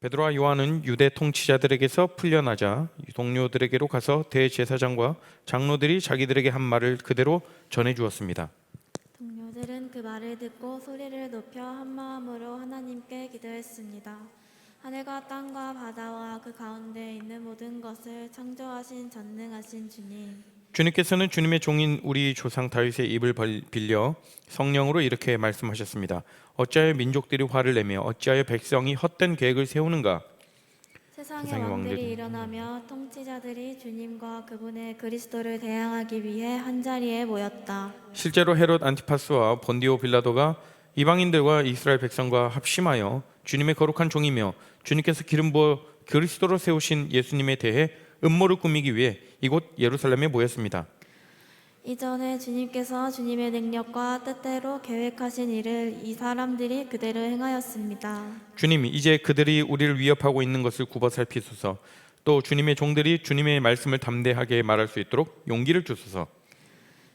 베드로와 요한은 유대 통치자들에게서 풀려나자 동료들에게로 가서 대제사장과 장로들이 자기들에게 한 말을 그대로 전해 주었습니다. 동료들은 그 말을 듣고 소리를 높여 한 마음으로 하나님께 기도했습니다. 하늘과 땅과 바다와 그 가운데 있는 모든 것을 창조하신 전능하신 주님, 주님께서는 주님의 종인 우리 조상 다윗의 입을 빌려 성령으로 이렇게 말씀하셨습니다. 어찌하여 민족들이 화를 내며 어찌하여 백성이 헛된 계획을 세우는가? 세상의 세상의 왕들이 왕들이 일어나며 통치자들이 주님과 그분의 그리스도를 대항하기 위해 한자리에 모였다. 실제로 헤롯 안티파스와 본디오 빌라도가 이방인들과 이스라엘 백성과 합심하여 주님의 거룩한 종이며 주님께서 기름 부어 그리스도로 세우신 예수님에 대해 음모를 꾸미기 위해 이곳 예루살렘에 모였습니다. 이전에 주님께서 주님의 능력과 뜻대로 계획하신 일을 이 사람들이 그대로 행하였습니다. 주님, 이제 그들이 우리를 위협하고 있는 것을 굽어 살피소서. 또 주님의 종들이 주님의 말씀을 담대하게 말할 수 있도록 용기를 주소서.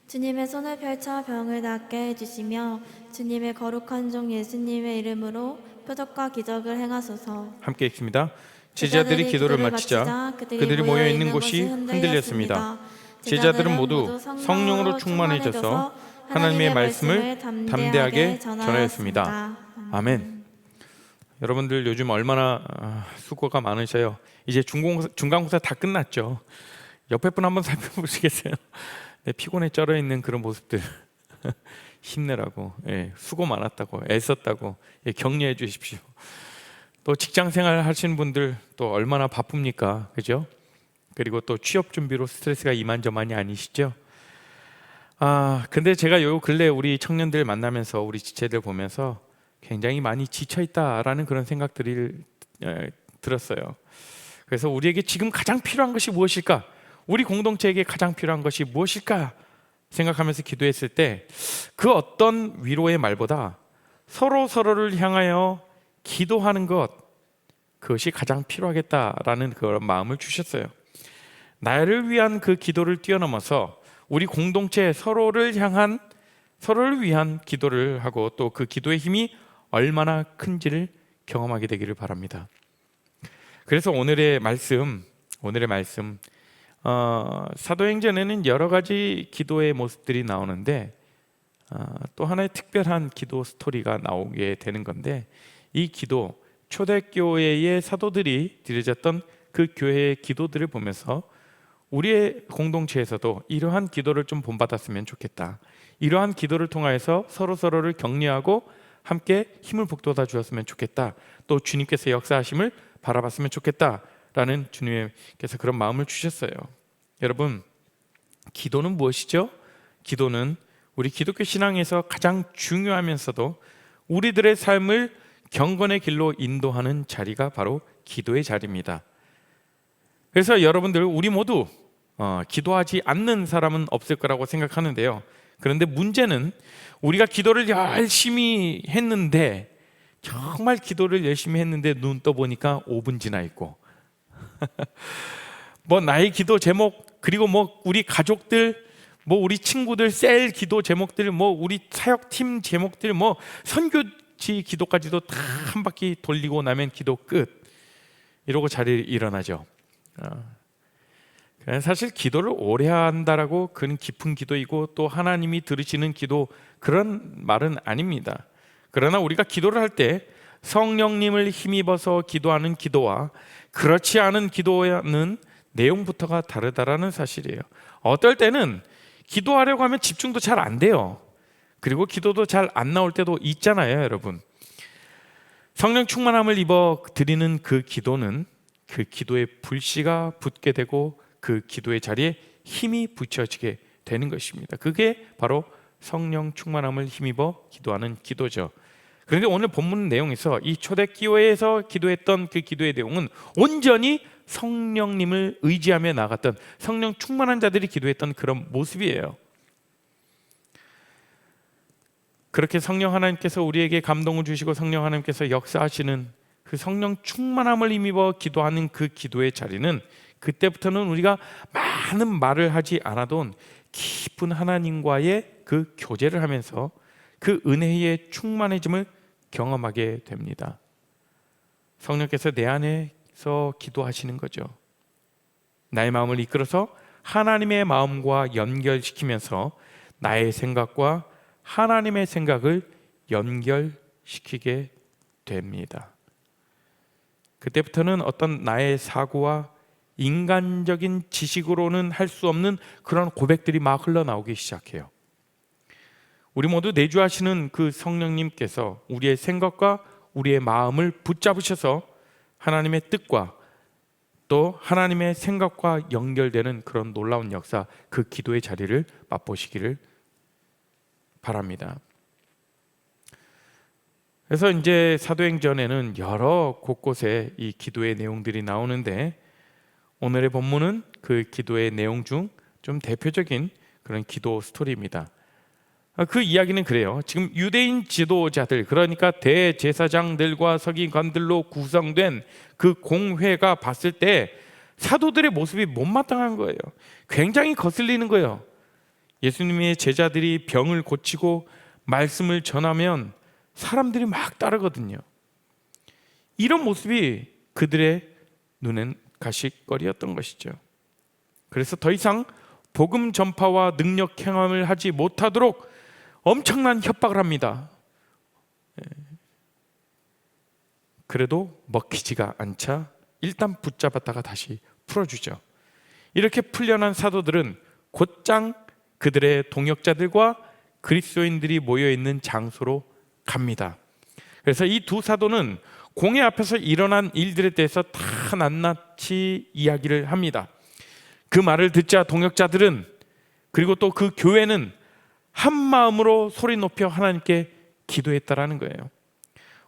주님의 손을 펼쳐 병을 낫게 해주시며 주님의 거룩한 종 예수님의 이름으로 표적과 기적을 행하소서. 함께 읽습니다. 제자들이 기도를 마치자 그들이 모여 있는 곳이 흔들렸습니다. 제자들은 모두 성령으로 충만해져서 하나님의 말씀을 담대하게 전하였습니다. 아멘. 여러분들 요즘 얼마나 수고가 많으셔요. 이제 중간고사 다 끝났죠. 옆에 분 한번 살펴보시겠어요? 네, 피곤에 쩔어 있는 그런 모습들 힘내라고, 수고 많았다고, 애썼다고 격려해 주십시오. 또 직장 생활 하시는 분들 또 얼마나 바쁩니까? 그죠? 그리고 또 취업 준비로 스트레스가 이만저만이 아니시죠? 근데 제가 요 근래 우리 청년들 만나면서 우리 지체들 보면서 굉장히 많이 지쳐 있다라는 그런 생각들을 들었어요. 그래서 우리에게 지금 가장 필요한 것이 무엇일까? 우리 공동체에게 가장 필요한 것이 무엇일까? 생각하면서 기도했을 때 그 어떤 위로의 말보다 서로를 향하여 기도하는 것, 그것이 가장 필요하겠다라는 그런 마음을 주셨어요. 나를 위한 그 기도를 뛰어넘어서 우리 공동체 서로를 위한 기도를 하고 또 그 기도의 힘이 얼마나 큰지를 경험하게 되기를 바랍니다. 그래서 오늘의 말씀 사도행전에는 여러 가지 기도의 모습들이 나오는데 또 하나의 특별한 기도 스토리가 나오게 되는 건데, 이 기도, 초대교회의 사도들이 드려졌던 그 교회의 기도들을 보면서 우리의 공동체에서도 이러한 기도를 좀 본받았으면 좋겠다, 이러한 기도를 통하여서 서로를 격려하고 함께 힘을 북돋아 주었으면 좋겠다, 또 주님께서 역사하심을 바라봤으면 좋겠다라는 주님께서 그런 마음을 주셨어요. 여러분, 기도는 무엇이죠? 기도는 우리 기독교 신앙에서 가장 중요하면서도 우리들의 삶을 경건의 길로 인도하는 자리가 바로 기도의 자리입니다. 그래서 여러분들, 우리 모두 기도하지 않는 사람은 없을 거라고 생각하는데요. 그런데 문제는 우리가 기도를 열심히 했는데, 정말 기도를 열심히 했는데 눈 떠보니까 5분 지나 있고 나의 기도 제목, 그리고 우리 가족들, 우리 친구들 셀 기도 제목들, 우리 사역팀 제목들, 선교지 기도까지도 다 한 바퀴 돌리고 나면 기도 끝, 이러고 자리에 일어나죠. 사실 기도를 오래 한다라고 그는 깊은 기도이고 또 하나님이 들으시는 기도, 그런 말은 아닙니다. 그러나 우리가 기도를 할 때 성령님을 힘입어서 기도하는 기도와 그렇지 않은 기도는 내용부터가 다르다라는 사실이에요. 어떨 때는 기도하려고 하면 집중도 잘 안 돼요. 그리고 기도도 잘 안 나올 때도 있잖아요, 여러분. 성령 충만함을 입어 드리는 그 기도는 그 기도의 불씨가 붙게 되고 그 기도의 자리에 힘이 붙여지게 되는 것입니다. 그게 바로 성령 충만함을 힘입어 기도하는 기도죠. 그런데 오늘 본문 내용에서 이 초대교회에서 기도했던 그 기도의 내용은 온전히 성령님을 의지하며 나갔던 성령 충만한 자들이 기도했던 그런 모습이에요. 그렇게 성령 하나님께서 우리에게 감동을 주시고 성령 하나님께서 역사하시는 그 성령 충만함을 힘입어 기도하는 그 기도의 자리는, 그때부터는 우리가 많은 말을 하지 않아도 깊은 하나님과의 그 교제를 하면서 그 은혜의 충만해짐을 경험하게 됩니다. 성령께서 내 안에서 기도하시는 거죠. 나의 마음을 이끌어서 하나님의 마음과 연결시키면서 나의 생각과 하나님의 생각을 연결시키게 됩니다. 그때부터는 어떤 나의 사고와 인간적인 지식으로는 할 수 없는 그런 고백들이 막 흘러나오기 시작해요. 우리 모두 내주하시는 그 성령님께서 우리의 생각과 우리의 마음을 붙잡으셔서 하나님의 뜻과 또 하나님의 생각과 연결되는 그런 놀라운 역사, 그 기도의 자리를 맛보시기를 바랍니다. 그래서 이제 사도행전에는 여러 곳곳에 이 기도의 내용들이 나오는데, 오늘의 본문은 그 기도의 내용 중 좀 대표적인 그런 기도 스토리입니다. 그 이야기는 그래요. 지금 유대인 지도자들, 그러니까 대제사장들과 서기관들로 구성된 그 공회가 봤을 때 사도들의 모습이 못마땅한 거예요. 굉장히 거슬리는 거예요. 예수님의 제자들이 병을 고치고 말씀을 전하면 사람들이 막 따르거든요. 이런 모습이 그들의 눈엔 가시거리였던 것이죠. 그래서 더 이상 복음 전파와 능력 행함을 하지 못하도록 엄청난 협박을 합니다. 그래도 먹히지가 않자 일단 붙잡았다가 다시 풀어주죠. 이렇게 풀려난 사도들은 곧장 그들의 동역자들과 그리스도인들이 모여있는 장소로 갑니다. 그래서 이 두 사도는 공회 앞에서 일어난 일들에 대해서 다 낱낱이 이야기를 합니다. 그 말을 듣자 동역자들은, 그리고 또 그 교회는 한 마음으로 소리 높여 하나님께 기도했다라는 거예요.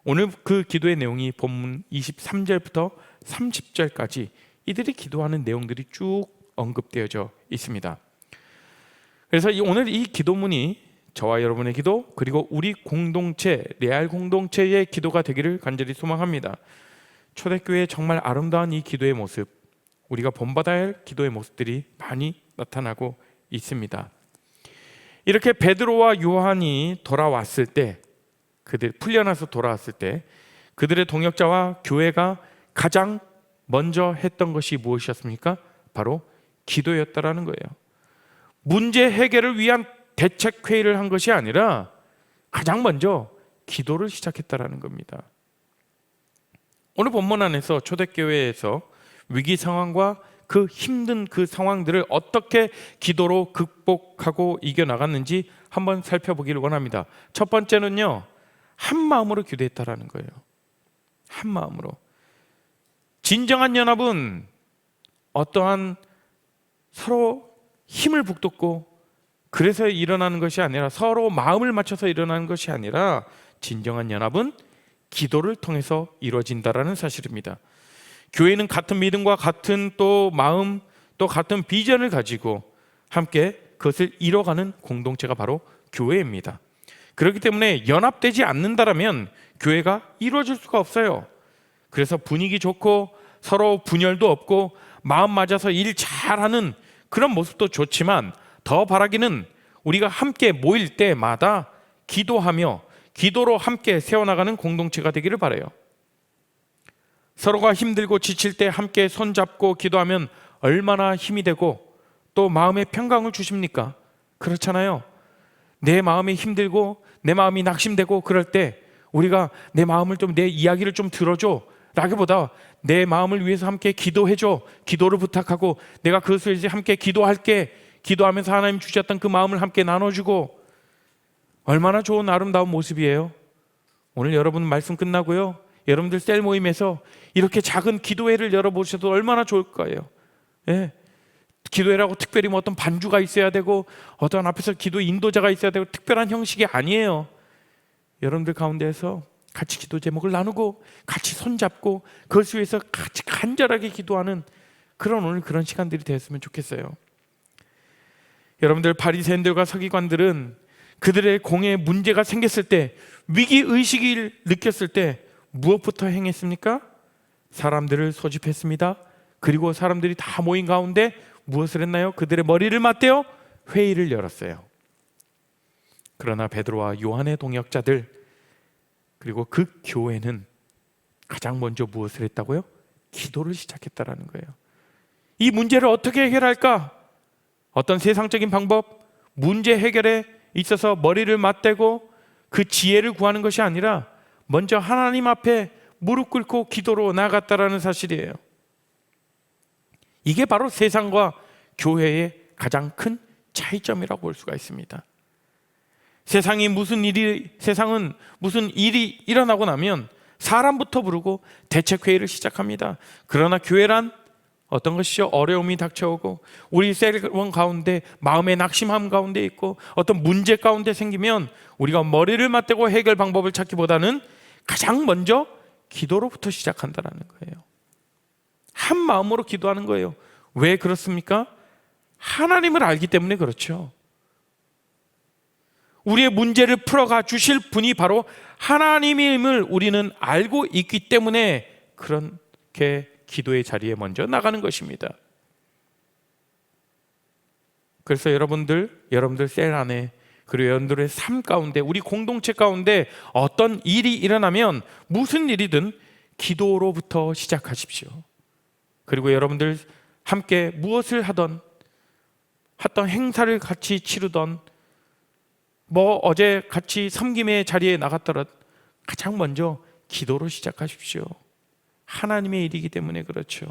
오늘 그 기도의 내용이 본문 23절부터 30절까지 이들이 기도하는 내용들이 쭉 언급되어져 있습니다. 그래서 오늘 이 기도문이 저와 여러분의 기도, 그리고 우리 공동체, 레알 공동체의 기도가 되기를 간절히 소망합니다. 초대교회의 정말 아름다운 이 기도의 모습, 우리가 본받아야 할 기도의 모습들이 많이 나타나고 있습니다. 이렇게 베드로와 요한이 돌아왔을 때, 그들 풀려나서 돌아왔을 때 그들의 동역자와 교회가 가장 먼저 했던 것이 무엇이었습니까? 바로 기도였다라는 거예요. 문제 해결을 위한 대책회의를 한 것이 아니라 가장 먼저 기도를 시작했다라는 겁니다. 오늘 본문 안에서 초대교회에서 위기 상황과 그 힘든 그 상황들을 어떻게 기도로 극복하고 이겨나갔는지 한번 살펴보기를 원합니다. 첫 번째는요, 한 마음으로 기도했다라는 거예요. 한 마음으로. 진정한 연합은 어떠한 서로 힘을 북돋고 그래서 일어나는 것이 아니라, 서로 마음을 맞춰서 일어나는 것이 아니라, 진정한 연합은 기도를 통해서 이루어진다라는 사실입니다. 교회는 같은 믿음과 같은 또 마음, 또 같은 비전을 가지고 함께 그것을 이뤄가는 공동체가 바로 교회입니다. 그렇기 때문에 연합되지 않는다라면 교회가 이루어질 수가 없어요. 그래서 분위기 좋고 서로 분열도 없고 마음 맞아서 일 잘하는 그런 모습도 좋지만, 더 바라기는 우리가 함께 모일 때마다 기도하며 기도로 함께 세워나가는 공동체가 되기를 바라요. 서로가 힘들고 지칠 때 함께 손잡고 기도하면 얼마나 힘이 되고 또 마음의 평강을 주십니까? 그렇잖아요. 내 마음이 힘들고 내 마음이 낙심되고 그럴 때 우리가 내 마음을 좀, 내 이야기를 좀 들어줘 라기보다 내 마음을 위해서 함께 기도해줘, 기도를 부탁하고 내가 그것을 이제 함께 기도할게, 기도하면서 하나님 주셨던 그 마음을 함께 나눠주고, 얼마나 좋은 아름다운 모습이에요. 오늘 여러분 말씀 끝나고요, 여러분들 셀 모임에서 이렇게 작은 기도회를 열어보셔도 얼마나 좋을 거예요. 예. 기도회라고 특별히 뭐 어떤 반주가 있어야 되고 어떤 앞에서 기도 인도자가 있어야 되고 특별한 형식이 아니에요. 여러분들 가운데에서 같이 기도 제목을 나누고 같이 손잡고 그것을 위해서 같이 간절하게 기도하는 그런 오늘 그런 시간들이 되었으면 좋겠어요. 여러분들, 바리새인들과 서기관들은 그들의 공회에 문제가 생겼을 때, 위기의식을 느꼈을 때 무엇부터 행했습니까? 사람들을 소집했습니다. 그리고 사람들이 다 모인 가운데 무엇을 했나요? 그들의 머리를 맞대어 회의를 열었어요. 그러나 베드로와 요한의 동역자들, 그리고 그 교회는 가장 먼저 무엇을 했다고요? 기도를 시작했다라는 거예요. 이 문제를 어떻게 해결할까? 어떤 세상적인 방법, 문제 해결에 있어서 머리를 맞대고 그 지혜를 구하는 것이 아니라 먼저 하나님 앞에 무릎 꿇고 기도로 나아갔다라는 사실이에요. 이게 바로 세상과 교회의 가장 큰 차이점이라고 볼 수가 있습니다. 세상은 무슨 일이 일어나고 나면 사람부터 부르고 대책회의를 시작합니다. 그러나 교회란 어떤 것이죠? 어려움이 닥쳐오고 우리 셀원 가운데 마음의 낙심함 가운데 있고 어떤 문제 가운데 생기면 우리가 머리를 맞대고 해결 방법을 찾기보다는 가장 먼저 기도로부터 시작한다는 거예요. 한 마음으로 기도하는 거예요. 왜 그렇습니까? 하나님을 알기 때문에 그렇죠. 우리의 문제를 풀어가 주실 분이 바로 하나님임을 우리는 알고 있기 때문에 그렇게 기도의 자리에 먼저 나가는 것입니다. 그래서 여러분들 셀 안에 그리고 여러분들의 삶 가운데 우리 공동체 가운데 어떤 일이 일어나면 무슨 일이든 기도로부터 시작하십시오. 그리고 여러분들 함께 무엇을 하던 행사를 같이 치르던 어제 같이 섬김의 자리에 나갔더라도 가장 먼저 기도로 시작하십시오. 하나님의 일이기 때문에 그렇죠.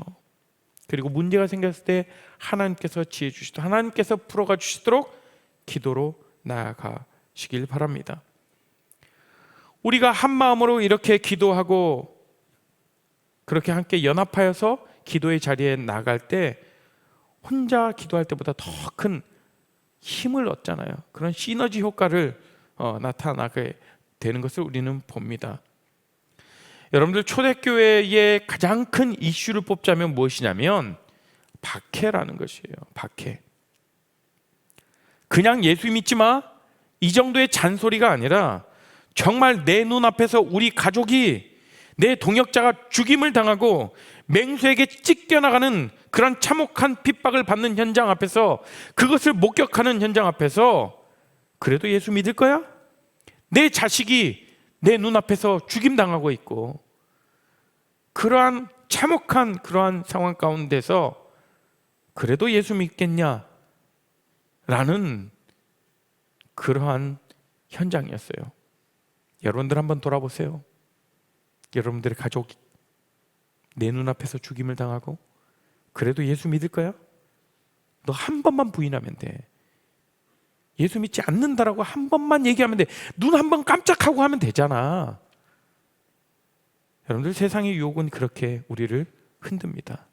그리고 문제가 생겼을 때 하나님께서 지혜 주시도록 하나님께서 풀어가 주시도록 기도로 나아가시길 바랍니다. 우리가 한 마음으로 이렇게 기도하고 그렇게 함께 연합하여서 기도의 자리에 나갈 때 혼자 기도할 때보다 더 큰 힘을 얻잖아요. 그런 시너지 효과를 나타나게 되는 것을 우리는 봅니다. 여러분들 초대교회의 가장 큰 이슈를 뽑자면 무엇이냐면 박해라는 것이에요. 박해. 그냥 예수 믿지 마, 이 정도의 잔소리가 아니라 정말 내 눈앞에서 우리 가족이 내 동역자가 죽임을 당하고 맹수에게 찢겨나가는 그런 참혹한 핍박을 받는 현장 앞에서 그것을 목격하는 현장 앞에서 그래도 예수 믿을 거야? 내 자식이 내 눈앞에서 죽임당하고 있고 그러한 참혹한 그러한 상황 가운데서 그래도 예수 믿겠냐? 라는 그러한 현장이었어요. 여러분들 한번 돌아보세요. 여러분들의 가족이 내 눈앞에서 죽임을 당하고 그래도 예수 믿을 거야? 너 한 번만 부인하면 돼. 예수 믿지 않는다라고 한 번만 얘기하면 돼. 눈 한 번 깜짝하고 하면 되잖아. 여러분들 세상의 유혹은 그렇게 우리를 흔듭니다.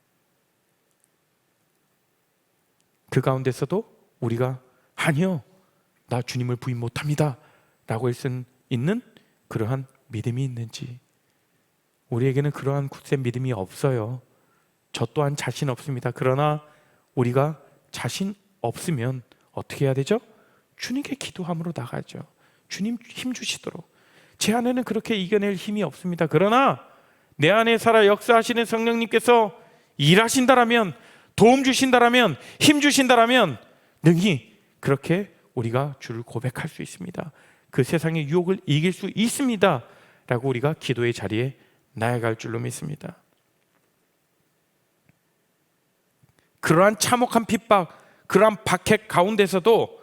그 가운데서도 우리가 아니요, 나 주님을 부인 못합니다 라고 할 수 있는 그러한 믿음이 있는지, 우리에게는 그러한 굳센 믿음이 없어요. 저 또한 자신 없습니다. 그러나 우리가 자신 없으면 어떻게 해야 되죠? 주님께 기도함으로 나가죠. 주님 힘 주시도록. 제 안에는 그렇게 이겨낼 힘이 없습니다. 그러나 내 안에 살아 역사하시는 성령님께서 일하신다라면, 도움 주신다라면, 힘 주신다라면 능히 그렇게 우리가 주를 고백할 수 있습니다. 그 세상의 유혹을 이길 수 있습니다 라고 우리가 기도의 자리에 나아갈 줄로 믿습니다. 그러한 참혹한 핍박, 그러한 박해 가운데서도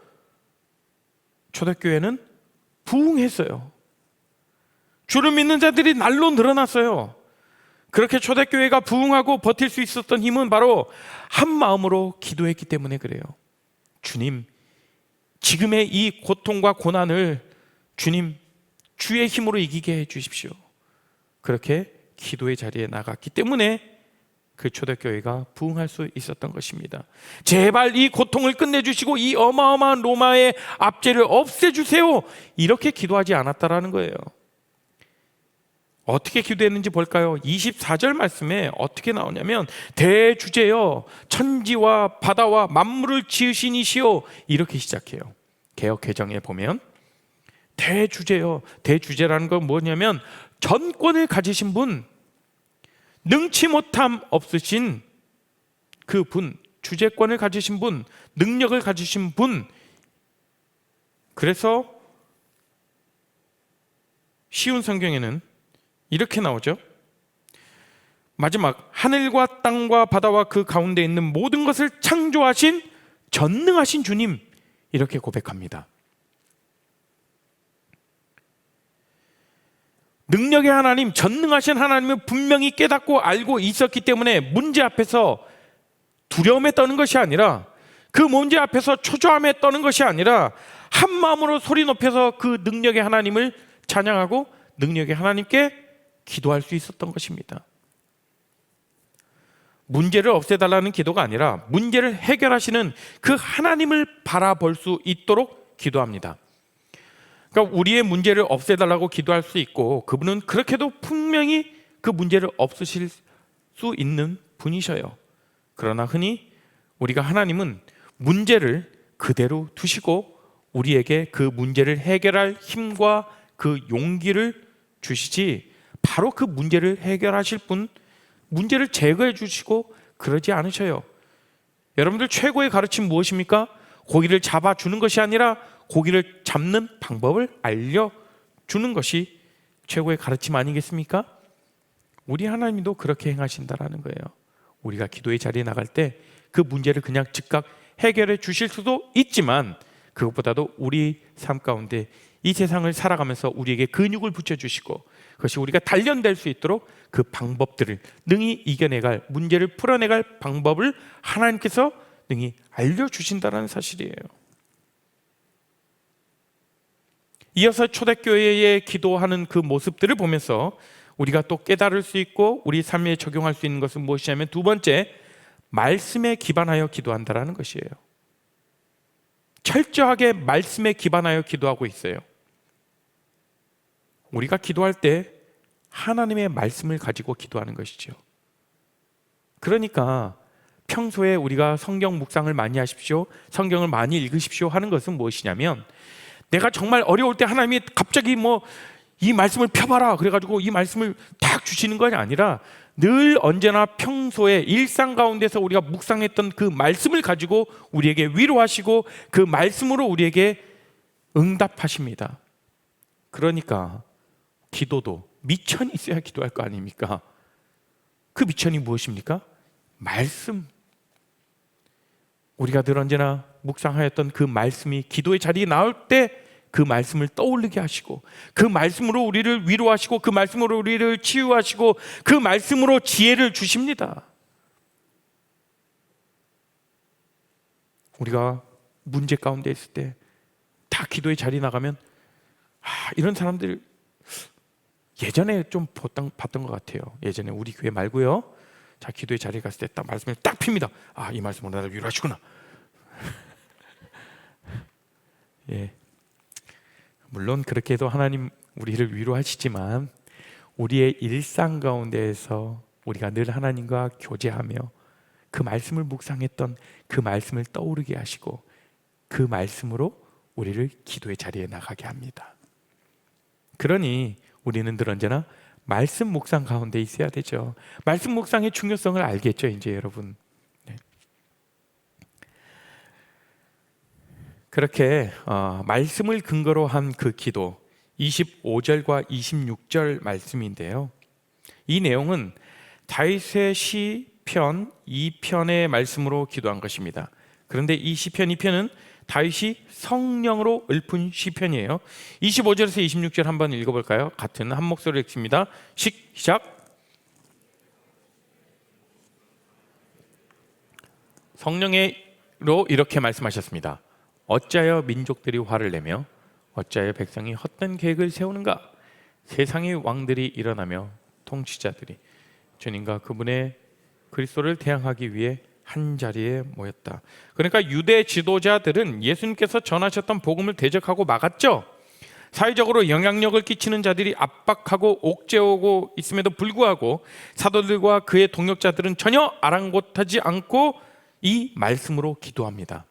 초대교회는 부흥했어요. 주를 믿는 자들이 날로 늘어났어요. 그렇게 초대교회가 부흥하고 버틸 수 있었던 힘은 바로 한 마음으로 기도했기 때문에 그래요. 주님, 지금의 이 고통과 고난을 주님, 주의 힘으로 이기게 해 주십시오. 그렇게 기도의 자리에 나갔기 때문에 그 초대교회가 부흥할 수 있었던 것입니다. 제발 이 고통을 끝내주시고 이 어마어마한 로마의 압제를 없애주세요, 이렇게 기도하지 않았다라는 거예요. 어떻게 기도했는지 볼까요? 24절 말씀에 어떻게 나오냐면 대주제여 천지와 바다와 만물을 지으신 이시오, 이렇게 시작해요. 개역 개정에 보면 대주제여, 대주제라는 건 뭐냐면 전권을 가지신 분, 능치 못함 없으신 그 분, 주재권을 가지신 분, 능력을 가지신 분. 그래서 쉬운 성경에는 이렇게 나오죠. 마지막 하늘과 땅과 바다와 그 가운데 있는 모든 것을 창조하신 전능하신 주님, 이렇게 고백합니다. 능력의 하나님, 전능하신 하나님을 분명히 깨닫고 알고 있었기 때문에 문제 앞에서 두려움에 떠는 것이 아니라, 그 문제 앞에서 초조함에 떠는 것이 아니라 한 마음으로 소리 높여서 그 능력의 하나님을 찬양하고 능력의 하나님께 기도할 수 있었던 것입니다. 문제를 없애달라는 기도가 아니라 문제를 해결하시는 그 하나님을 바라볼 수 있도록 기도합니다. 그러니까 우리의 문제를 없애달라고 기도할 수 있고, 그분은 그렇게도 분명히 그 문제를 없으실 수 있는 분이셔요. 그러나 흔히 우리가 하나님은 문제를 그대로 두시고 우리에게 그 문제를 해결할 힘과 그 용기를 주시지, 바로 그 문제를 해결하실 분, 문제를 제거해 주시고 그러지 않으셔요. 여러분들 최고의 가르침 무엇입니까? 고기를 잡아주는 것이 아니라 고기를 잡는 방법을 알려주는 것이 최고의 가르침 아니겠습니까? 우리 하나님도 그렇게 행하신다라는 거예요. 우리가 기도의 자리에 나갈 때 그 문제를 그냥 즉각 해결해 주실 수도 있지만, 그것보다도 우리 삶 가운데 이 세상을 살아가면서 우리에게 근육을 붙여주시고 그것이 우리가 단련될 수 있도록 그 방법들을 능히 이겨내갈, 문제를 풀어내갈 방법을 하나님께서 능히 알려주신다는 사실이에요. 이어서 초대교회에 기도하는 그 모습들을 보면서 우리가 또 깨달을 수 있고 우리 삶에 적용할 수 있는 것은 무엇이냐면, 두 번째, 말씀에 기반하여 기도한다라는 것이에요. 철저하게 말씀에 기반하여 기도하고 있어요. 우리가 기도할 때 하나님의 말씀을 가지고 기도하는 것이죠. 그러니까 평소에 우리가 성경 묵상을 많이 하십시오, 성경을 많이 읽으십시오 하는 것은 무엇이냐면, 내가 정말 어려울 때 하나님이 갑자기 이 말씀을 펴봐라 그래가지고 이 말씀을 딱 주시는 것이 아니라, 늘 언제나 평소에 일상 가운데서 우리가 묵상했던 그 말씀을 가지고 우리에게 위로하시고 그 말씀으로 우리에게 응답하십니다. 그러니까 기도도 미천이 있어야 기도할 거 아닙니까? 그 미천이 무엇입니까? 말씀. 우리가 늘 언제나 묵상하였던 그 말씀이 기도의 자리에 나올 때 그 말씀을 떠올리게 하시고, 그 말씀으로 우리를 위로하시고, 그 말씀으로 우리를 치유하시고, 그 말씀으로 지혜를 주십니다. 우리가 문제 가운데 있을 때 다 기도의 자리에 나가면, 이런 사람들 예전에 좀 봤던 것 같아요. 예전에 우리 교회 말고요, 자, 기도의 자리에 갔을 때 딱 말씀을 딱 핍니다. 이 말씀으로 나를 위로하시구나. 예, 물론 그렇게 해도 하나님 우리를 위로하시지만, 우리의 일상 가운데에서 우리가 늘 하나님과 교제하며 그 말씀을 묵상했던 그 말씀을 떠오르게 하시고, 그 말씀으로 우리를 기도의 자리에 나가게 합니다. 그러니 우리는 늘 언제나 말씀 묵상 가운데 있어야 되죠. 말씀 묵상의 중요성을 알겠죠, 이제 여러분. 네. 그렇게 말씀을 근거로 한 그 기도, 25절과 26절 말씀인데요, 이 내용은 다윗의 시편 2편의 말씀으로 기도한 것입니다. 그런데 이 시편 2편은 다윗이 성령으로 읊은 시편이에요. 25절에서 26절 한번 읽어볼까요? 같은 한 목소리로 읽습니다. 시작. 성령으로 이렇게 말씀하셨습니다. 어찌하여 민족들이 화를 내며 어찌하여 백성이 헛된 계획을 세우는가? 세상의 왕들이 일어나며 통치자들이 주님과 그분의 그리스도를 대항하기 위해 한 자리에 모였다. 그러니까 유대 지도자들은 예수님께서 전하셨던 복음을 대적하고 막았죠. 사회적으로 영향력을 끼치는 자들이 압박하고 옥죄오고 있음에도 불구하고 사도들과 그의 동역자들은 전혀 아랑곳하지 않고 이 말씀으로 기도합니다.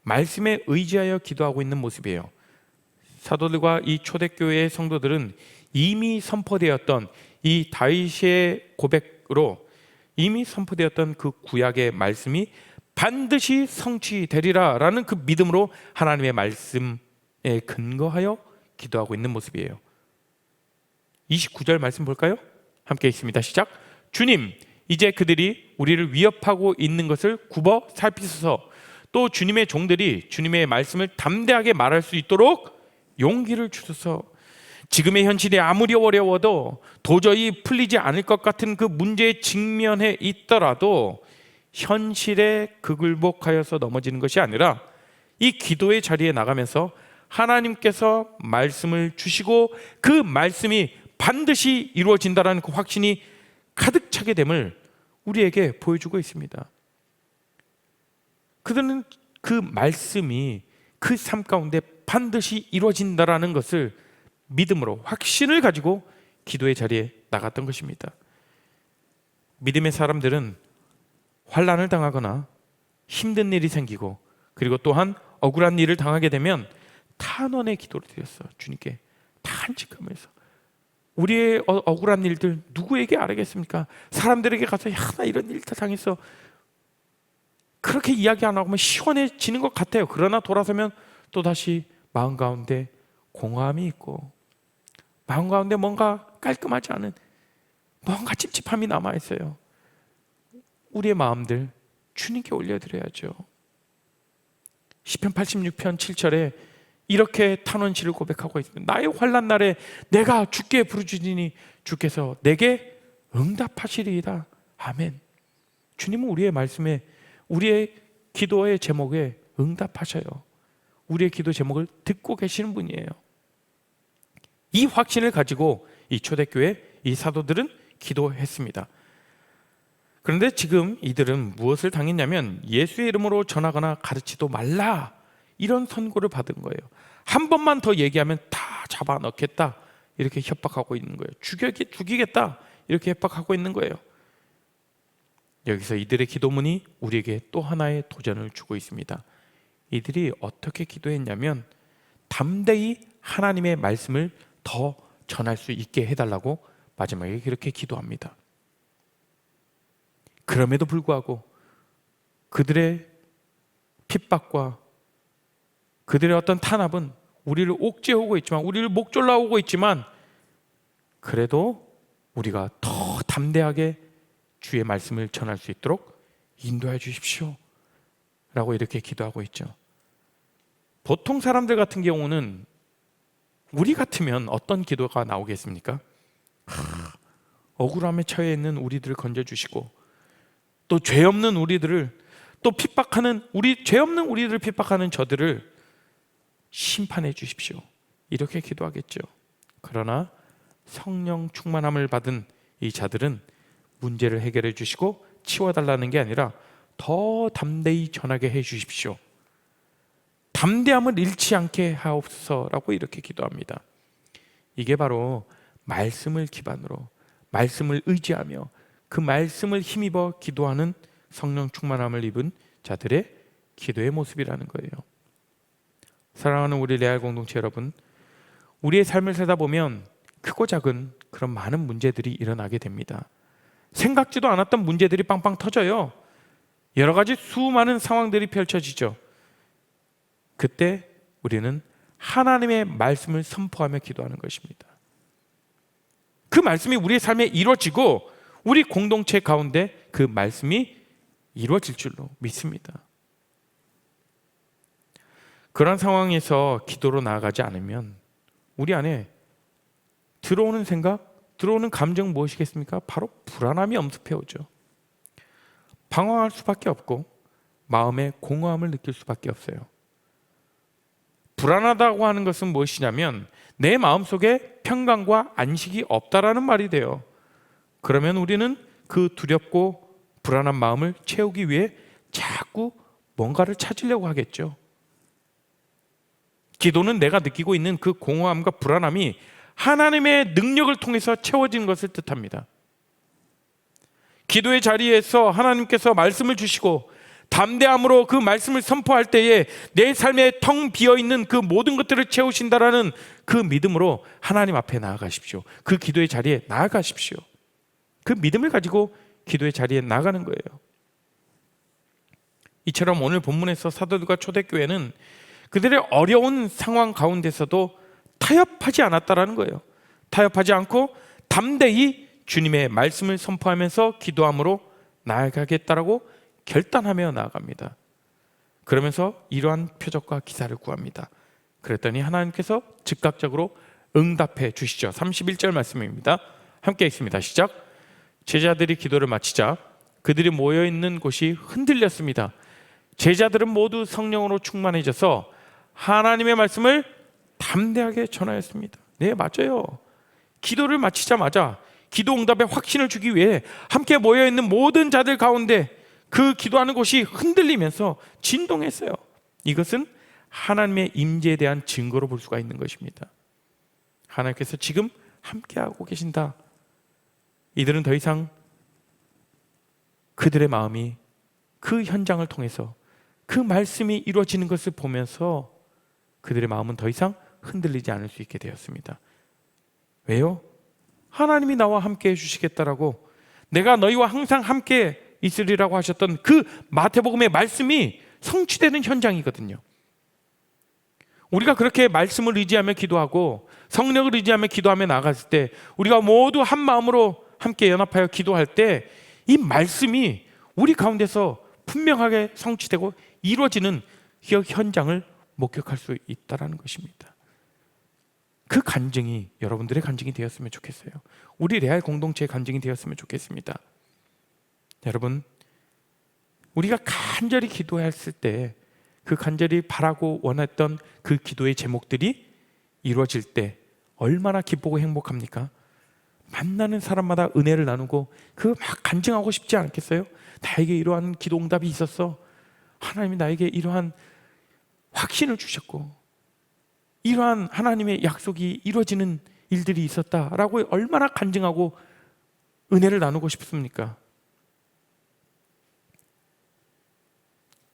말씀에 의지하여 기도하고 있는 모습이에요. 사도들과 이 초대교회의 성도들은 이미 선포되었던 이 다윗의 고백으로 이미 선포되었던 그 구약의 말씀이 반드시 성취되리라 라는 그 믿음으로 하나님의 말씀에 근거하여 기도하고 있는 모습이에요. 29절 말씀 볼까요? 함께 읽습니다. 시작. 주님, 이제 그들이 우리를 위협하고 있는 것을 굽어 살피소서. 또 주님의 종들이 주님의 말씀을 담대하게 말할 수 있도록 용기를 주소서. 지금의 현실이 아무리 어려워도 도저히 풀리지 않을 것 같은 그 문제에 직면해 있더라도 현실에 극을복하여서 넘어지는 것이 아니라 이 기도의 자리에 나가면서 하나님께서 말씀을 주시고 그 말씀이 반드시 이루어진다는 그 확신이 가득 차게 됨을 우리에게 보여주고 있습니다. 그들은 그 말씀이 그 삶 가운데 반드시 이루어진다라는 것을 믿음으로 확신을 가지고 기도의 자리에 나갔던 것입니다. 믿음의 사람들은 환난을 당하거나 힘든 일이 생기고 그리고 또한 억울한 일을 당하게 되면 탄원의 기도를 드렸어. 주님께 탄식하면서 우리의 억울한 일들 누구에게 알겠습니까? 사람들에게 가서 야, 나 이런 일 다 당했어. 그렇게 이야기 안 하고 시원해지는 것 같아요. 그러나 돌아서면 또다시 마음 가운데 공허함이 있고 마음 가운데 뭔가 깔끔하지 않은 뭔가 찝찝함이 남아있어요. 우리의 마음들 주님께 올려드려야죠. 시편 86편 7절에 이렇게 탄원시를 고백하고 있습니다. 나의 환난 날에 내가 주께 부르짖으니 주께서 내게 응답하시리이다. 아멘. 주님은 우리의 말씀에 우리의 기도의 제목에 응답하셔요. 우리의 기도 제목을 듣고 계시는 분이에요. 이 확신을 가지고 이 초대교회 이 사도들은 기도했습니다. 그런데 지금 이들은 무엇을 당했냐면 예수의 이름으로 전하거나 가르치도 말라 이런 선고를 받은 거예요. 한 번만 더 얘기하면 다 잡아넣겠다 이렇게 협박하고 있는 거예요. 죽이겠다 이렇게 협박하고 있는 거예요. 여기서 이들의 기도문이 우리에게 또 하나의 도전을 주고 있습니다. 이들이 어떻게 기도했냐면 담대히 하나님의 말씀을 더 전할 수 있게 해달라고 마지막에 그렇게 기도합니다. 그럼에도 불구하고 그들의 핍박과 그들의 어떤 탄압은 우리를 옥죄오고 있지만 우리를 목졸라오고 있지만 그래도 우리가 더 담대하게 주의 말씀을 전할 수 있도록 인도해 주십시오 라고 이렇게 기도하고 있죠. 보통 사람들 같은 경우는 우리 같으면 어떤 기도가 나오겠습니까? 억울함에 처해 있는 우리들을 건져주시고 또 죄 없는 우리들을 또 핍박하는 죄 없는 우리들을 핍박하는 저들을 심판해 주십시오 이렇게 기도하겠죠. 그러나 성령 충만함을 받은 이 자들은 문제를 해결해 주시고 치워달라는 게 아니라 더 담대히 전하게 해 주십시오. 담대함을 잃지 않게 하옵소서라고 이렇게 기도합니다. 이게 바로 말씀을 기반으로 말씀을 의지하며 그 말씀을 힘입어 기도하는 성령 충만함을 입은 자들의 기도의 모습이라는 거예요. 사랑하는 우리 레알 공동체 여러분, 우리의 삶을 살다 보면 크고 작은 그런 많은 문제들이 일어나게 됩니다. 생각지도 않았던 문제들이 빵빵 터져요. 여러 가지 수많은 상황들이 펼쳐지죠. 그때 우리는 하나님의 말씀을 선포하며 기도하는 것입니다. 그 말씀이 우리의 삶에 이루어지고 우리 공동체 가운데 그 말씀이 이루어질 줄로 믿습니다. 그런 상황에서 기도로 나아가지 않으면 우리 안에 들어오는 생각, 들어오는 감정 무엇이겠습니까? 바로 불안함이 엄습해 오죠. 방황할 수밖에 없고 마음의 공허함을 느낄 수밖에 없어요. 불안하다고 하는 것은 무엇이냐면 내 마음속에 평강과 안식이 없다라는 말이 돼요. 그러면 우리는 그 두렵고 불안한 마음을 채우기 위해 자꾸 뭔가를 찾으려고 하겠죠. 기도는 내가 느끼고 있는 그 공허함과 불안함이 하나님의 능력을 통해서 채워지는 것을 뜻합니다. 기도의 자리에서 하나님께서 말씀을 주시고 담대함으로 그 말씀을 선포할 때에 내 삶에 텅 비어있는 그 모든 것들을 채우신다라는 그 믿음으로 하나님 앞에 나아가십시오. 그 기도의 자리에 나아가십시오. 그 믿음을 가지고 기도의 자리에 나가는 거예요. 이처럼 오늘 본문에서 사도들과 초대교회는 그들의 어려운 상황 가운데서도 타협하지 않았다라는 거예요. 타협하지 않고 담대히 주님의 말씀을 선포하면서 기도함으로 나아가겠다라고 결단하며 나아갑니다. 그러면서 이러한 표적과 기사를 구합니다. 그랬더니 하나님께서 즉각적으로 응답해 주시죠. 31절 말씀입니다. 함께 읽습니다. 시작. 제자들이 기도를 마치자 그들이 모여있는 곳이 흔들렸습니다. 제자들은 모두 성령으로 충만해져서 하나님의 말씀을 담대하게 전하였습니다. 네, 맞아요. 기도를 마치자마자 기도 응답에 확신을 주기 위해 함께 모여있는 모든 자들 가운데 그 기도하는 곳이 흔들리면서 진동했어요. 이것은 하나님의 임재에 대한 증거로 볼 수가 있는 것입니다. 하나님께서 지금 함께하고 계신다. 이들은 더 이상 그들의 마음이 그 현장을 통해서 그 말씀이 이루어지는 것을 보면서 그들의 마음은 더 이상 흔들리지 않을 수 있게 되었습니다. 왜요? 하나님이 나와 함께 해주시겠다라고, 내가 너희와 항상 함께 있으리라고 하셨던 그 마태복음의 말씀이 성취되는 현장이거든요. 우리가 그렇게 말씀을 의지하며 기도하고 성령을 의지하며 기도하며 나아갔을 때, 우리가 모두 한 마음으로 함께 연합하여 기도할 때 이 말씀이 우리 가운데서 분명하게 성취되고 이루어지는 그 현장을 목격할 수 있다는 것입니다. 그 간증이 여러분들의 간증이 되었으면 좋겠어요. 우리 레알 공동체의 간증이 되었으면 좋겠습니다. 여러분, 우리가 간절히 기도했을 때 그 간절히 바라고 원했던 그 기도의 제목들이 이루어질 때 얼마나 기쁘고 행복합니까? 만나는 사람마다 은혜를 나누고 그 막 간증하고 싶지 않겠어요? 나에게 이러한 기도 응답이 있었어. 하나님이 나에게 이러한 확신을 주셨고 이러한 하나님의 약속이 이루어지는 일들이 있었다라고 얼마나 간증하고 은혜를 나누고 싶습니까?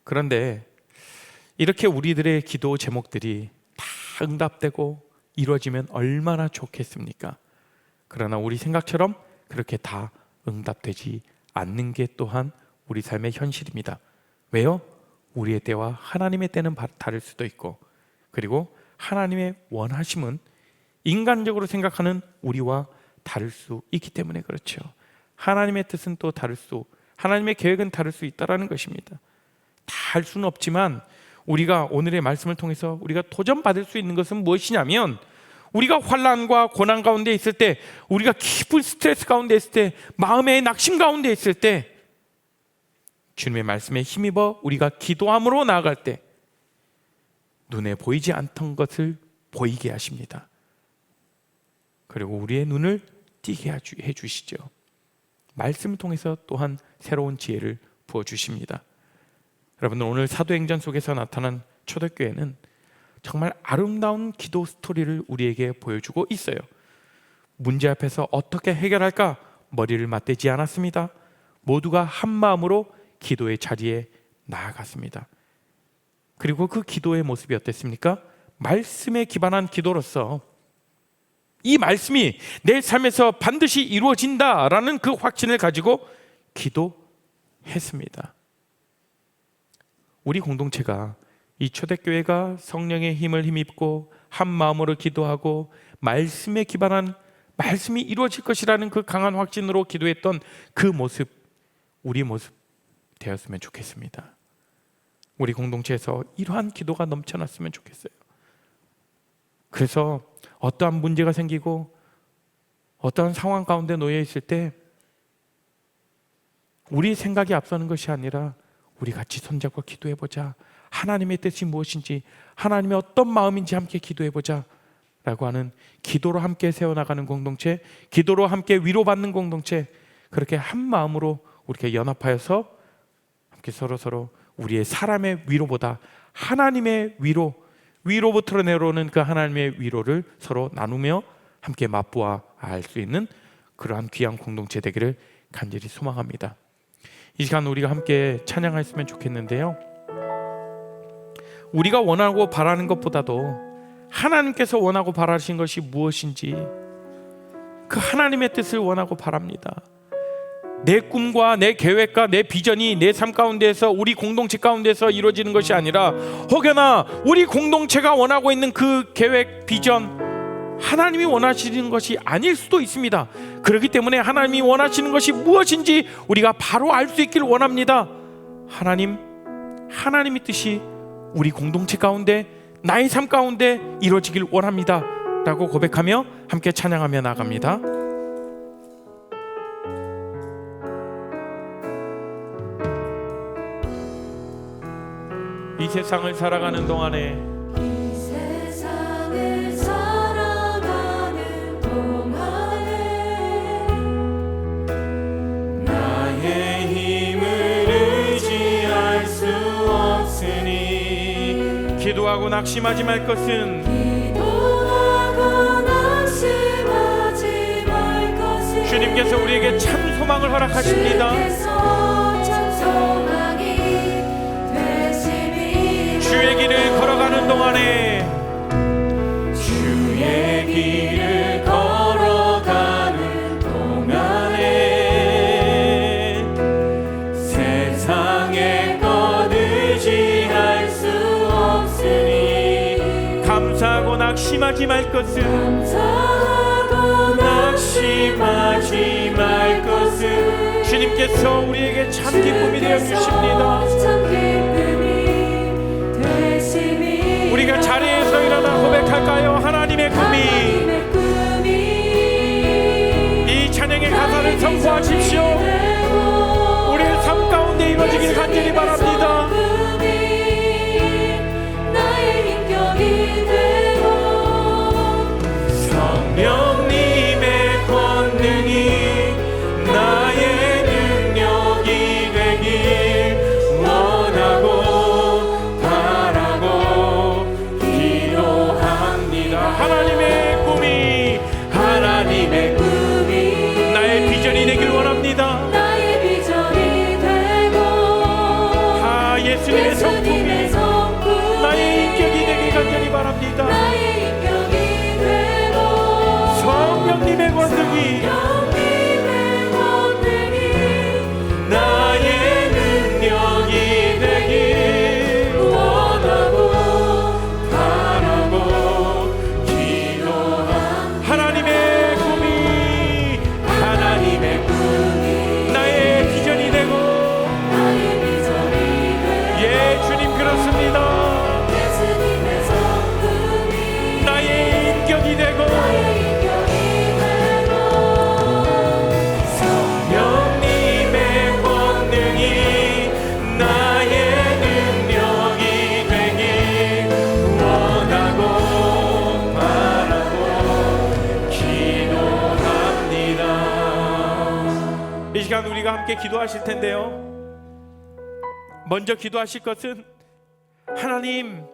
그런데 이렇게 우리들의 기도 제목들이 다 응답되고 이루어지면 얼마나 좋겠습니까? 그러나 우리 생각처럼 그렇게 다 응답되지 않는 게 또한 우리 삶의 현실입니다. 왜요? 우리의 때와 하나님의 때는 다를 수도 있고, 그리고 하나님의 원하심은 인간적으로 생각하는 우리와 다를 수 있기 때문에 그렇죠. 하나님의 뜻은 또 하나님의 계획은 다를 수 있다는 것입니다. 다 할 수는 없지만 우리가 오늘의 말씀을 통해서 우리가 도전받을 수 있는 것은 무엇이냐면, 우리가 환난과 고난 가운데 있을 때, 우리가 깊은 스트레스 가운데 있을 때, 마음의 낙심 가운데 있을 때 주님의 말씀에 힘입어 우리가 기도함으로 나아갈 때 눈에 보이지 않던 것을 보이게 하십니다. 그리고 우리의 눈을 띄게 해주시죠. 말씀을 통해서 또한 새로운 지혜를 부어주십니다. 여러분들, 오늘 사도행전 속에서 나타난 초대교회는 정말 아름다운 기도 스토리를 우리에게 보여주고 있어요. 문제 앞에서 어떻게 해결할까 머리를 맞대지 않았습니다. 모두가 한 마음으로 기도의 자리에 나아갔습니다. 그리고 그 기도의 모습이 어땠습니까? 말씀에 기반한 기도로서 이 말씀이 내 삶에서 반드시 이루어진다라는 그 확신을 가지고 기도했습니다. 우리 공동체가, 이 초대교회가 성령의 힘을 힘입고 한 마음으로 기도하고 말씀에 기반한, 말씀이 이루어질 것이라는 그 강한 확신으로 기도했던 그 모습, 우리 모습 되었으면 좋겠습니다. 우리 공동체에서 이러한 기도가 넘쳐났으면 좋겠어요. 그래서 어떠한 문제가 생기고 어떠한 상황 가운데 놓여 있을 때 우리 생각이 앞서는 것이 아니라 우리 같이 손잡고 기도해보자. 하나님의 뜻이 무엇인지, 하나님의 어떤 마음인지 함께 기도해보자 라고 하는, 기도로 함께 세워나가는 공동체, 기도로 함께 위로받는 공동체, 그렇게 한 마음으로 이렇게 연합하여서 함께 서로 우리의 사람의 위로보다 하나님의 위로부터 내려오는 그 하나님의 위로를 서로 나누며 함께 맛보아 알 수 있는 그러한 귀한 공동체 되기를 간절히 소망합니다. 이 시간 우리가 함께 찬양했으면 좋겠는데요, 우리가 원하고 바라는 것보다도 하나님께서 원하고 바라신 것이 무엇인지 그 하나님의 뜻을 원하고 바랍니다. 내 꿈과 내 계획과 내 비전이 내 삶 가운데에서, 우리 공동체 가운데서 이루어지는 것이 아니라 혹여나 우리 공동체가 원하고 있는 그 계획, 비전, 하나님이 원하시는 것이 아닐 수도 있습니다. 그렇기 때문에 하나님이 원하시는 것이 무엇인지 우리가 바로 알 수 있기를 원합니다. 하나님의 뜻이 우리 공동체 가운데, 나의 삶 가운데 이루어지길 원합니다 라고 고백하며 함께 찬양하며 나갑니다. 이 세상을 살아가는 동안에 나의 힘을 의지할 수 없으니 기도하고 낙심하지 말 것은 주님께서 우리에게 참 소망을 허락하십니다. 주의 길을 걸어가는 동안에 세상의 것 의지할 수 없으니 감사하고 낙심하지 말 것은 주님께서 우리에게 참 기쁨이 되어 주십니다. 우리가 자리에서 일어나 고백할까요? 하나님의 꿈이, 이 찬양의 가사를 선포하십시오. 우리의 삶 가운데 이루어지길 간절히 바랍니다. 성령님의 권능이 나의 능력이 되길 원하고 바라고 기도합니다. 하나님의 꿈이 나의 비전이 되길 원합니다. 예수님의 성품이 나의 인격이 되길 간절히 바랍니다. 성령님의 권능이 나의 능력이 되길 원하고 바라고 기도합니다. 하나님의 꿈이 나의 비전이 되고, 예, 주님 그렇습니다. 나의 인격이 되고 성령님의 권능이 나의 능력이 되길 원하고 바라고 기도합니다. 이 시간 우리가 함께 기도하실 텐데요, 먼저 기도하실 것은 하나님,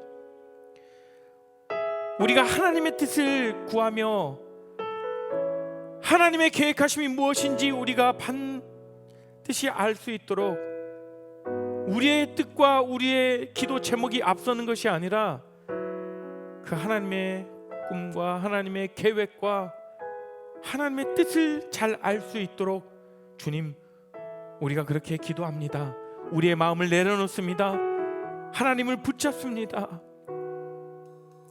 우리가 하나님의 뜻을 구하며 하나님의 계획하심이 무엇인지 우리가 반드시 알 수 있도록 우리의 뜻과 우리의 기도 제목이 앞서는 것이 아니라 그 하나님의 꿈과 하나님의 계획과 하나님의 뜻을 잘 알 수 있도록 주님, 우리가 그렇게 기도합니다. 우리의 마음을 내려놓습니다. 하나님을 붙잡습니다.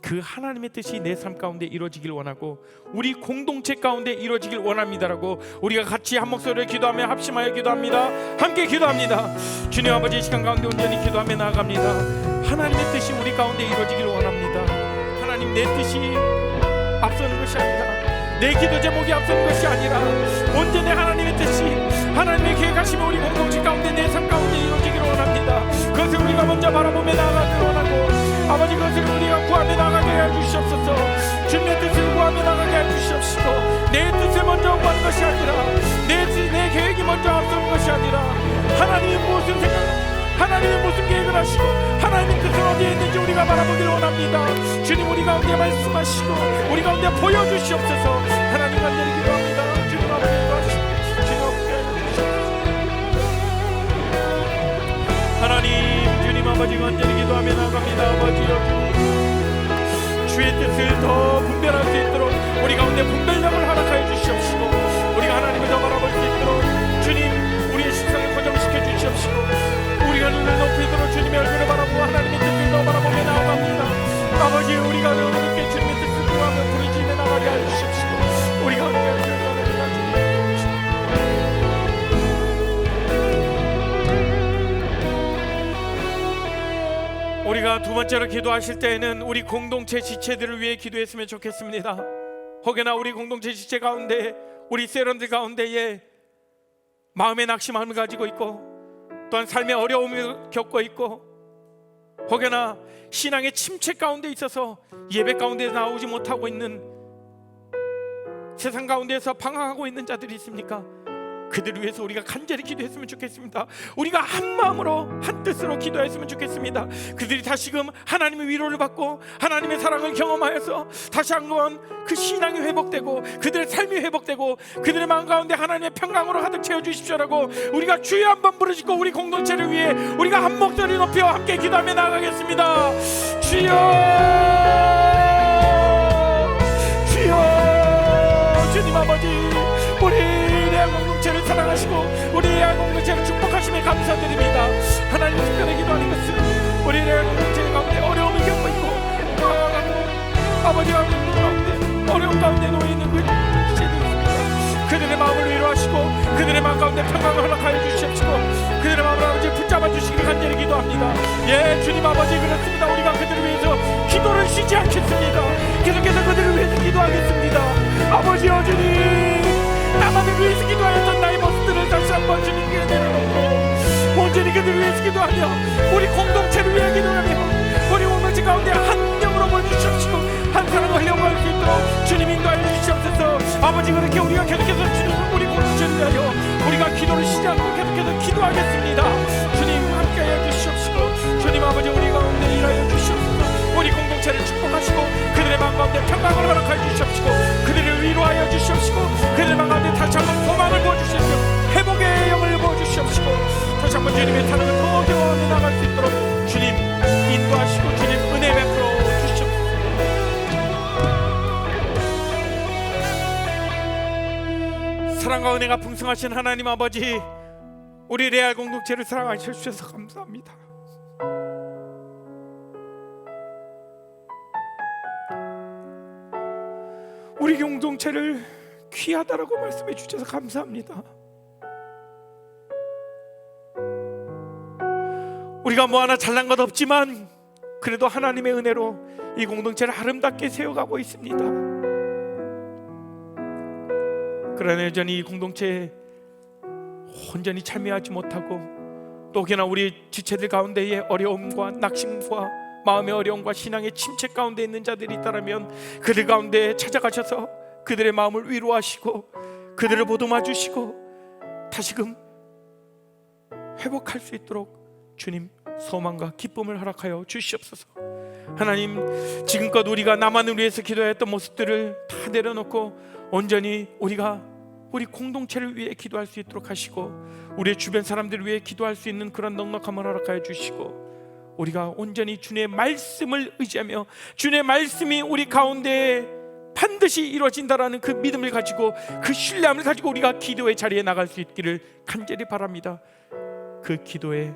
그 하나님의 뜻이 내 삶 가운데 이루어지길 원하고 우리 공동체 가운데 이루어지길 원합니다라고 우리가 같이 한 목소리를 기도하며 합심하여 기도합니다. 함께 기도합니다. 주님 아버지, 이 시간 가운데 온전히 기도하며 나아갑니다. 하나님의 뜻이 우리 가운데 이루어지길 원합니다. 하나님, 내 뜻이 앞서는 것이 아니라, 내 기도 제목이 앞서는 것이 아니라 온전히 하나님의 뜻이, 하나님의 계획하시면 우리 공동체 가운데, 내 삶 가운데 이루어지기를 원합니다. 그것을 우리가 먼저 바라보며 나아가기를 원하고, 아버지, 그것을 우리가 구하며 나아가게 해주시옵소서. 주님의 뜻을 구하며 나아가게 해주시옵시고, 내 뜻을 먼저 구하는 것이 아니라, 내 계획이 먼저 앞서는 것이 아니라, 하나님이 무슨 생각, 하나님이 무슨 계획을 하시고 하나님의 뜻은 어디에 있는지 우리가 바라보기를 원합니다. 주님, 우리 가운데 말씀하시고 우리 가운데 보여주시옵소서. 하나님 간절히 기도합니다. 주님 아버지, 주님 하나님, 주님 아버지 간절히 기도하며 나갑니다. 아버지여, 주의 뜻을 더 분별할 수 있도록 우리 가운데 분별력을 허락하여 주시옵시고, 우리가 하나님을 더 바라볼 수 있도록 주님, 우리의 시선을 고정시켜 주시옵시고, 우리가 눈을 높이도록 주님의 얼굴을 바라보고 하나님의 뜻을 더 바라보며 나아갑니다. 아버지, 우리가 너희께 주님의 뜻을 구하며 부르짖어 나가게 우리가 두 번째로 기도하실 때에는 우리 공동체 지체들을 위해 기도했으면 좋겠습니다. 혹여나 우리 공동체 지체 가운데, 우리 세런들 가운데에 마음의 낙심함을 가지고 있고, 또한 삶의 어려움을 겪고 있고, 혹여나 신앙의 침체 가운데 있어서 예배 가운데 나오지 못하고 있는, 세상 가운데서 방황하고 있는 자들이 있습니까? 그들을 위해서 우리가 간절히 기도했으면 좋겠습니다. 우리가 한 마음으로 한 뜻으로 기도했으면 좋겠습니다. 그들이 다시금 하나님의 위로를 받고 하나님의 사랑을 경험하여서 다시 한번 그 신앙이 회복되고 그들의 삶이 회복되고 그들의 마음 가운데 하나님의 평강으로 가득 채워주십시오라고 우리가 주여 한번 부르짖고 우리 공동체를 위해 우리가 한 목소리 높여 함께 기도하며 나아가겠습니다. 주여, 주여, 주님 아버지, 우리 레알 공동체를 사랑하시고 우리 레알 공동체를 축복하심에 감사드립니다. 하나님 특별히 기도하는 것은 우리 레알 공동체 가운데 어려움을 겪고 있고 아버지와 하나님 가운데 어려움 가운데 놓여있는 그 지체들이 있습니다. 그들의 마음을 위로하시고 그들의 마음 가운데 평강을 허락하여 주시옵시고 그들의 마음을 아버지 붙잡아 주시기를 간절히 기도합니다. 예, 주님 아버지, 그렇습니다. 우리가 그들을 위해서 기도를 쉬지 않겠습니다. 계속해서 그들을 위해서 기도하겠습니다. 아버지여, 주님, 나만을 위해서 기도하였던 나의 모습들을 다시 한번 주님께 내려놓고 온전히 그들을 위해서 기도하며 우리 공동체를 위해 기도하며 우리 공동체 가운데 한 영으로 모여주시옵시고 한 사람을 흘려보낼 수 있도록 주님 인도하여 주시옵소서. 아버지, 그렇게 우리가 계속해서 주님 우리 공동체를 위하여 우리가 기도를 쉬지 않고 계속해서 기도하겠습니다. 주님 함께하여 주시옵시고 주님 아버지, 우리 가운데 일하여 주시옵소서. 우리 공동체를 축복하시고 그들의 마음 가운데 평강을 허락하여 주시옵시고 그들을 위로하여 주시옵시고 그들의 마음 가운데 다시 한번 소망을 부어주시옵시고 회복의 영을 부어주시옵시고 다시 한번 주님의 사랑을 더 경험해 나갈 수 있도록 주님 인도하시고 주님 은혜 베풀어 주시옵소서. 사랑과 은혜가 풍성하신 하나님 아버지, 우리 레알 공동체를 사랑하셔 주셔서 감사합니다. 우리 공동체를 귀하다라고 말씀해 주셔서 감사합니다. 우리가 뭐 하나 잘난 것 없지만 그래도 하나님의 은혜로 이 공동체를 아름답게 세워가고 있습니다. 그러나 여전히 이 공동체에 온전히 참여하지 못하고 또 혹여나 우리 지체들 가운데에 어려움과 낙심과 마음의 어려움과 신앙의 침체 가운데 있는 자들이 있다면 그들 가운데 찾아가셔서 그들의 마음을 위로하시고 그들을 보듬어 주시고 다시금 회복할 수 있도록 주님 소망과 기쁨을 허락하여 주시옵소서. 하나님, 지금껏 우리가 나만을 위해서 기도했던 모습들을 다 내려놓고 온전히 우리가 우리 공동체를 위해 기도할 수 있도록 하시고 우리의 주변 사람들을 위해 기도할 수 있는 그런 넉넉함을 허락하여 주시고 우리가 온전히 주님의 말씀을 의지하며 주님의 말씀이 우리 가운데 반드시 이루어진다라는 그 믿음을 가지고 그 신뢰함을 가지고 우리가 기도의 자리에 나갈 수 있기를 간절히 바랍니다. 그 기도의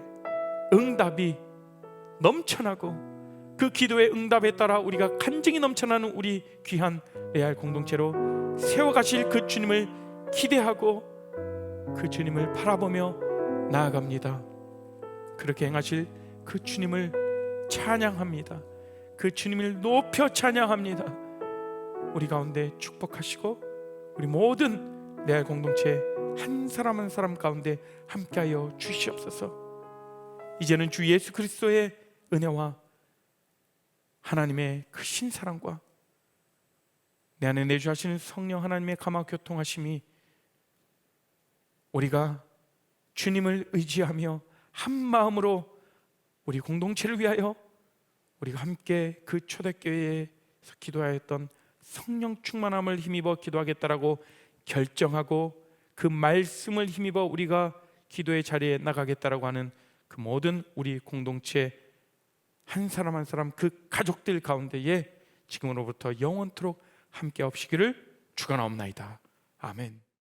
응답이 넘쳐나고 그 기도의 응답에 따라 우리가 간증이 넘쳐나는 우리 귀한 레알 공동체로 세워가실 그 주님을 기대하고 그 주님을 바라보며 나아갑니다. 그렇게 행하실 그 주님을 찬양합니다. 그 주님을 높여 찬양합니다. 우리 가운데 축복하시고 우리 모든 레알 공동체 한 사람 한 사람 가운데 함께하여 주시옵소서. 이제는 주 예수 그리스도의 은혜와 하나님의 크신 사랑과 내 안에 내주하시는 성령 하나님의 감화 교통하심이 우리가 주님을 의지하며 한 마음으로 우리 공동체를 위하여 우리가 함께 그 초대교회에서 기도하였던 성령 충만함을 힘입어 기도하겠다라고 결정하고 그 말씀을 힘입어 우리가 기도의 자리에 나가겠다라고 하는 그 모든 우리 공동체 한 사람 한 사람 그 가족들 가운데에 지금으로부터 영원토록 함께 없시기를 축원하옵나이다. 아멘.